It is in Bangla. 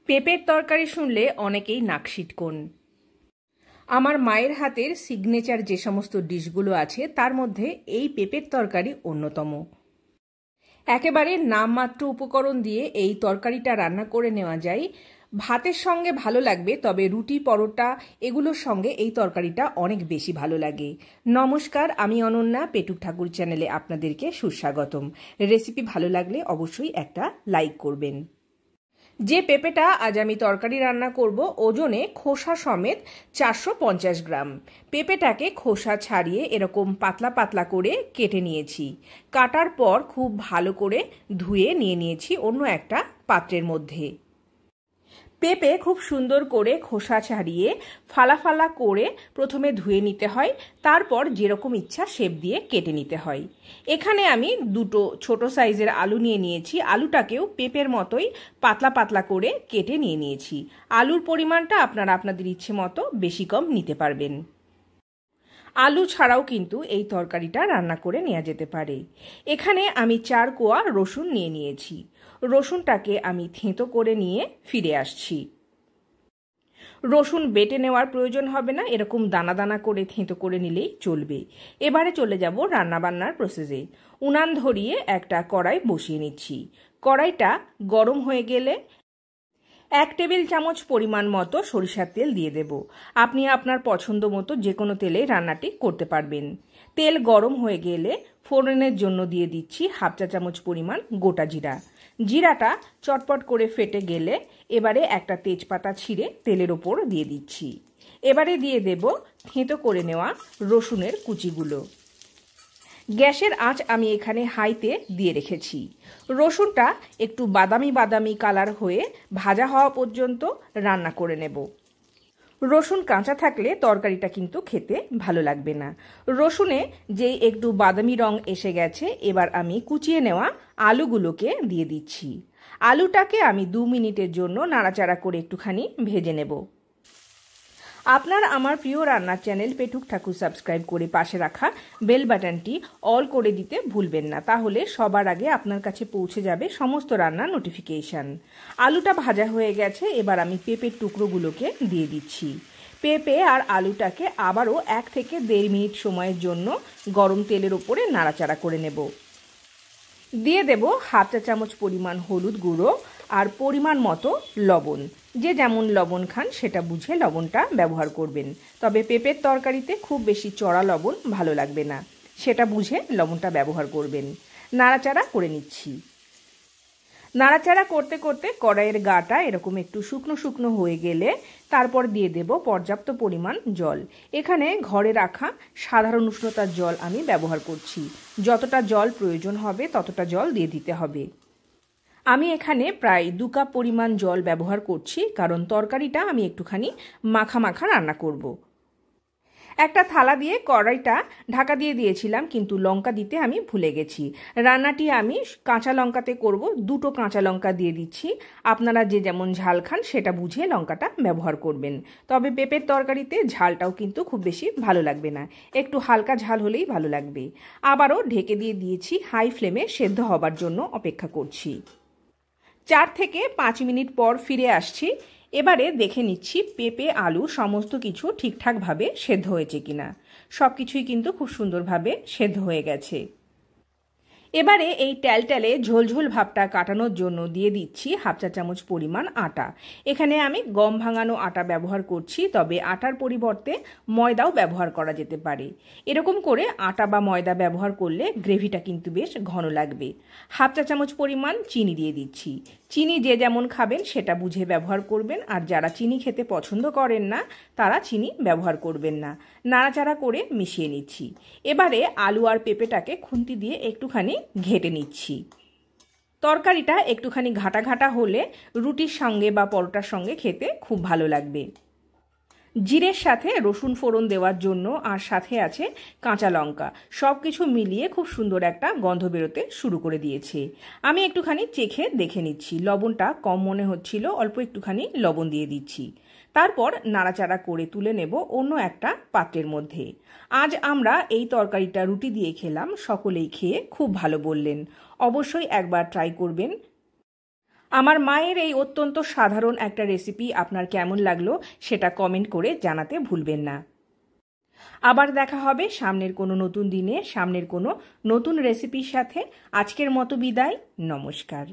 পেঁপের তরকারি শুনলে অনেকেই নাক সিটকোন। আমার মায়ের হাতের সিগনেচার যে সমস্ত ডিশগুলো আছে তার মধ্যে এই পেঁপের তরকারি অন্যতম। একেবারে নামমাত্র উপকরণ দিয়ে এই তরকারিটা রান্না করে নেওয়া যায়। ভাতের সঙ্গে ভালো লাগবে, তবে রুটি পরোটা এগুলোর সঙ্গে এই তরকারিটা অনেক বেশি ভালো লাগে। নমস্কার, আমি অনন্যা, পেটুক ঠাকুর চ্যানেলে আপনাদেরকে সুস্বাগতম। রেসিপি ভালো লাগলে অবশ্যই একটা লাইক করবেন। যে পেঁপেটা আজ আমি তরকারি রান্না করব ওজনে খোসা সমেত 450 গ্রাম। পেঁপেটাকে খোসা ছাড়িয়ে এরকম পাতলা পাতলা করে কেটে নিয়েছি। কাটার পর খুব ভালো করে ধুয়ে নিয়ে নিয়েছি অন্য একটা পাত্রের মধ্যে। পেঁপে খুব সুন্দর করে খোসা ছাড়িয়ে ফালা ফালা করে প্রথমে ধুয়ে নিতে হয়, তারপর যেরকম ইচ্ছা শেপ দিয়ে কেটে নিতে হয়। এখানে আমি দুটো ছোট সাইজের আলু নিয়ে নিয়েছি। আলুটাকেও পেঁপের মতোই পাতলা পাতলা করে কেটে নিয়ে নিয়েছি। আলুর পরিমাণটা আপনারা আপনাদের ইচ্ছে মতো বেশি কম নিতে পারবেন। আলু ছাড়াও কিন্তু এই তরকারিটা রান্না করে নেওয়া যেতে পারে। এখানে আমি 4 কোয়া রসুন নিয়ে নিয়েছি। রসুনটাকে আমি থেঁতো করে নিয়ে ফিরে আসছি। রসুন বেটে নেওয়ার প্রয়োজন হবে না, এরকম দানা দানা করে থেঁতো করে নিলেই চলবে। এবারে চলে যাব রান্নাবান্নার প্রসেসে। উনান ধরিয়ে একটা কড়াই বসিয়ে নিচ্ছি। কড়াইটা গরম হয়ে গেলে 1 টেবিল চামচ পরিমাণ মতো সরিষার তেল দিয়ে দেব। আপনি আপনার পছন্দ মতো যে কোনো তেলে রান্নাটি করতে পারবেন। তেল গরম হয়ে গেলে ফোড়নের জন্য দিয়ে দিচ্ছি 1/2 চা চামচ পরিমাণ গোটা জিরা। জিরাটা চটপট করে ফেটে গেলে এবারে একটা তেজপাতা ছিঁড়ে তেলের ওপর দিয়ে দিচ্ছি। এবারে দিয়ে দেব থেঁতো করে নেওয়া রসুনের কুচিগুলো। গ্যাসের আঁচ আমি এখানে হাইতে দিয়ে রেখেছি। রসুনটা একটু বাদামি বাদামি কালার হয়ে ভাজা হওয়া পর্যন্ত রান্না করে নেব। রসুন কাঁচা থাকলে তরকারিটা কিন্তু খেতে ভালো লাগবে না। রসুনে যেই একটু বাদামি রং এসে গেছে, এবার আমি কুচিয়ে নেওয়া আলুগুলোকে দিয়ে দিচ্ছি। আলুটাকে আমি 2 মিনিটের জন্য নাড়াচাড়া করে একটুখানি ভেজে নেব। আপনার আমার প্রিয় রান্নার চ্যানেল পেটুক ঠাকুর সাবস্ক্রাইব করে পাশে রাখা বেল বাটনটি অল করে দিতে ভুলবেন না, তাহলে সবার আগে আপনার কাছে পৌঁছে যাবে সমস্ত রান্নার নোটিফিকেশান। আলুটা ভাজা হয়ে গেছে, এবার আমি পেঁপের টুকরোগুলোকে দিয়ে দিচ্ছি। পেঁপে আর আলুটাকে আবারও 1 থেকে 1.5 মিনিট সময়ের জন্য গরম তেলের ওপরে নাড়াচাড়া করে নেব। দিয়ে দেব 1/2 চা চামচ পরিমাণ হলুদ গুঁড়ো আর পরিমাণ মতো লবণ। যে যেমন লবণ খান সেটা বুঝে লবণটা ব্যবহার করবেন, তবে পেঁপের তরকারিতে খুব বেশি চড়া লবণ ভালো লাগবে না, সেটা বুঝে লবণটা ব্যবহার করবেন। নাড়াচাড়া করে নিচ্ছি। নাড়াচাড়া করতে করতে কড়াইয়ের গাটা এরকম একটু শুকনো শুকনো হয়ে গেলে তারপর দিয়ে দেব পর্যাপ্ত পরিমাণ জল। এখানে ঘরে রাখা সাধারণ উষ্ণতার জল আমি ব্যবহার করছি। যতটা জল প্রয়োজন হবে ততটা জল দিয়ে দিতে হবে। আমি এখানে প্রায় 2 কাপ পরিমাণ জল ব্যবহার করছি, কারণ তরকারিটা আমি একটুখানি মাখা মাখা রান্না করব। একটা থালা দিয়ে কড়াইটা ঢাকা দিয়ে দিয়েছিলাম, কিন্তু লঙ্কা দিতে আমি ভুলে গেছি। রান্নাটি আমি কাঁচা লঙ্কাতে করব। 2টো কাঁচা লঙ্কা দিয়ে দিচ্ছি। আপনারা যে যেমন ঝাল খান সেটা বুঝে লঙ্কাটা ব্যবহার করবেন, তবে পেঁপের তরকারিতে ঝালটাও কিন্তু খুব বেশি ভালো লাগবে না, একটু হালকা ঝাল হলেই ভালো লাগবে। আবারও ঢেকে দিয়ে দিয়েছি। হাই ফ্লেমে সেদ্ধ হবার জন্য অপেক্ষা করছি। 4 থেকে 5 মিনিট পর ফিরে আসছি। এবারে দেখে নিচ্ছি পেঁপে আলু সমস্ত কিছু ঠিকঠাকভাবে সেদ্ধ হয়েছে কিনা। সব কিছুই কিন্তু খুব সুন্দরভাবে সেদ্ধ হয়ে গেছে। এবারে এই ট্যালট্যালে ঝোলঝোল ভাবটা কাটানোর জন্য দিয়ে দিচ্ছি 1/2 চা চামচ পরিমাণ আটা। এখানে আমি গম ভাঙানো আটা ব্যবহার করছি, তবে আটার পরিবর্তে ময়দাও ব্যবহার করা যেতে পারে। এরকম করে আটা বা ময়দা ব্যবহার করলে গ্রেভিটা কিন্তু বেশ ঘন লাগবে। 1/2 চা চামচ পরিমাণ চিনি দিয়ে দিচ্ছি। চিনি যে যেমন খাবেন সেটা বুঝে ব্যবহার করবেন, আর যারা চিনি খেতে পছন্দ করেন না তারা চিনি ব্যবহার করবেন না। নাড়াচাড়া করে মিশিয়ে নিচ্ছি। এবারে আলু আর পেঁপেটাকে খুন্তি দিয়ে একটুখানি ঘেটে নিচ্ছি। তরকারিটা একটুখানি ঘাটা ঘাটা হলে রুটির সঙ্গে বা পরোটার সঙ্গে খেতে খুব ভালো লাগবে। জিরের সাথে রসুন ফোড়ন দেওয়ার জন্য আর সাথে আছে কাঁচা লঙ্কা, সব কিছু মিলিয়ে খুব সুন্দর একটা গন্ধ বেরোতে শুরু করে দিয়েছে। আমি একটুখানি চেখে দেখে নিচ্ছি। লবণটা কম মনে হচ্ছিল, অল্প একটুখানি লবণ দিয়ে দিচ্ছি। তারপর নাড়াচাড়া করে তুলে নেব অন্য একটা পাত্রের মধ্যে। আজ আমরা এই তরকারিটা রুটি দিয়ে খেলাম, সকলেই খেয়ে খুব ভালো বললেন। অবশ্যই একবার ট্রাই করবেন। আমার মায়ের এই অত্যন্ত সাধারণ একটা রেসিপি আপনার কেমন লাগলো সেটা কমেন্ট করে জানাতে ভুলবেন না। আবার দেখা হবে সামনের কোনো নতুন দিনে, সামনের কোনো নতুন রেসিপির সাথে। আজকের মতো বিদায়, নমস্কার।